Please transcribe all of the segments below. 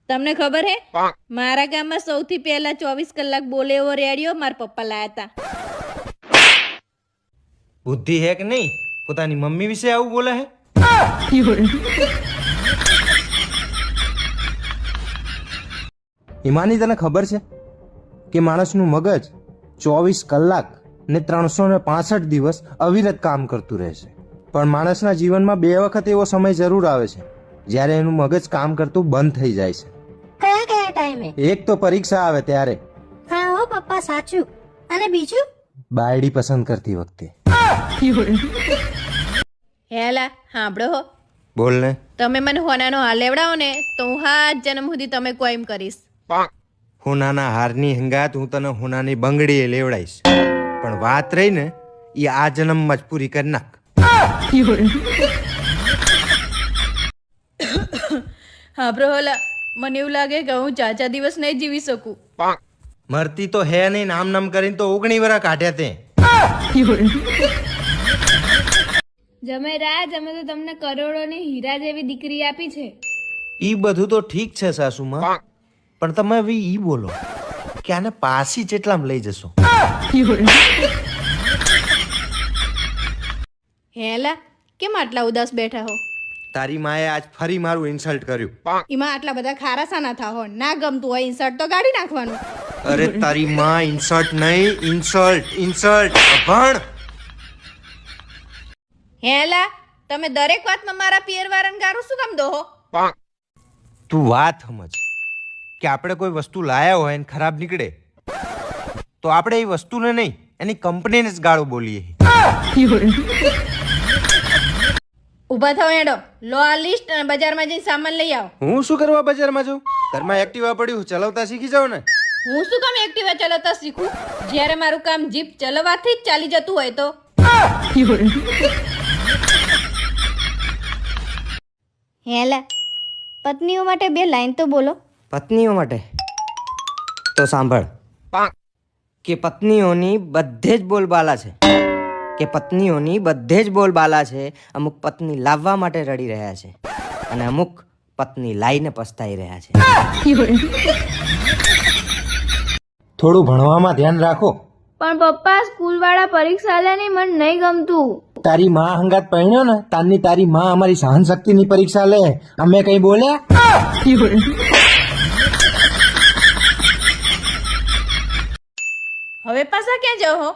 તમને ખબર હે મારા ગામમાં સૌથી પહેલા 24 કલાક બોલે એવો રેડિયો મારા પપ્પા લાયા હતા. બુદ્ધિ હે કે નહીં? પોતાની મમ્મી વિશે આવું બોલે હે? હિમાની, તને ખબર છે કે માણસનું મગજ 24 કલાક ને 365 દિવસ અવિરત કામ કરતું રહે છે, પણ માણસના જીવનમાં 2 વખત એવો સમય જરૂર આવે છે જ્યારે એનું મગજ કામ કરતું બંધ થઈ જાય છે. કયા કયા ટાઈમે? એક તો પરીક્ષા આવે ત્યારે, હા હો પપ્પા, સાચું. અને બીજું? બાયડી પસંદ કરતી વખતે. હેલા હાંભળો હો, બોલ ને. તમે મને હોનાનો હાલ લેવડાવો ને તો હું 7 જન્મ સુધી તમે કોઈ એમ કરીશ. હોનાના હારની હંગાત હું તને હોનાની બંગડીએ લેવડાઈશ, પણ વાત રહી ને એ આ જન્મમાં જ પૂરી કરી નાખ. હાંભળો હોલા, મને એવું લાગે કે હું 4 દિવસ નહીં જીવી શકું. મરતી તો હે નહીં, નામ નામ કરીને તો 19 વર્ષ કાઢ્યા તે. જમેરાજ, અમે તો તમને કરોડોની હીરા જેવી દીકરી આપી છે. ઈ બધું તો ઠીક છે સાસુમાં, પણ તમે હવે ઈ બોલો કે આને પાસી ચેટલામાં લઈ જશો? હેલા, કેમ આટલા ઉદાસ બેઠા હો? તારી માએ આજ ફરી મારું ઇન્સલ્ટ કર્યું. એમાં આટલા બધા ખારાસા ના થા હો. ના ગમતું હોય ઇન્સર્ટ તો કાઢી નાખવાનું. અરે તારી માં ઇન્સલ્ટ નહીં, ઇન્સલ્ટ અભણ. હેલા, તમે દરેક વાતમાં મારા પિયર વાળાને ગારું શું કામ દો હો? તું વાત સમજ કે આપણે કોઈ વસ્તુ લાયા હોય ને ખરાબ નીકળે તો આપણે એ વસ્તુને નહીં, એની કંપનીને જ ગાળો બોલીએ. ઊભા થાવ એડો, લો આ લિસ્ટ અને બજારમાં જઈને સામાન લઈ આવો. હું શું કરવા બજારમાં જાઉં? ઘરમાં એક્ટિવા પડ્યું, ચલાવતા શીખી જાવ ને. હું શું કામ એક્ટિવા ચલાવતા શીખું જ્યારે મારું કામ જીપ ચલાવવાથી જ ચાલી જતું હોય તો? હેલા, પત્નીઓ માટે 2 લાઈન તો બોલો. પત્નીઓ માટે તો સાંભળ કે પત્નીઓની બધે જ બોલબાલા છે, કે પત્નીઓની બધે જ બોલબાલા છે. અમુક પત્ની લાવવા માટે રડી રહ્યા છે અને અમુક પત્ની લાઈને પસ્તાઈ રહ્યા છે. થોડું ભણવામાં ધ્યાન રાખો. પણ પપ્પા, સ્કૂલ વાળા પરીક્ષા લે ને મને નહીં ગમતું. તારી માં હંગાત પહેણ્યો ને તારની તારી માં અમારી સહન શક્તિની પરીક્ષા લે. અમે કઈ બોલ્યા? હવે પાછા ક્યાં જાઓ હો?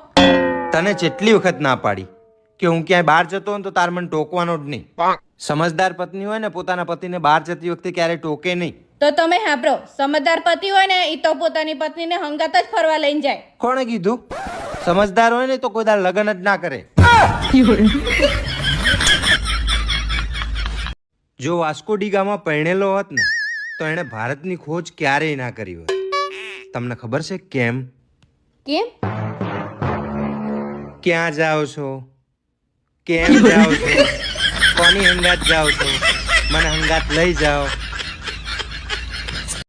તને જેટલી વખત ના પાડી કે હું ક્યાંય બહાર જતો હોય તો તાર મને ટોકવાનો જ નહીં. સમજદાર પત્ની હોય ને પોતાના પતિને બહાર જતી વખતે ક્યારે ટોકે નહીં. તો તમે સાંભળો, સમજદાર પતિ હોય ને એ તો પોતાની પત્નીને હંગાત જ ફરવા લઈને જાય. કોણે કીધું? સમજદાર હોય ને તો કોઈ દાર લગ્ન જ ના કરે. જો વાસ્કો ડી ગામા પરણેલો હોત ને તો એણે ભારતની ખોજ ક્યારેય ના કરી હોત. તમને ખબર છે કેમ? કેમ? ક્યાં જાઓ છો? કેમ જાઓ છો? કોની હંગાત જાઓ છો? મને હંગાત લઈ જાઓ.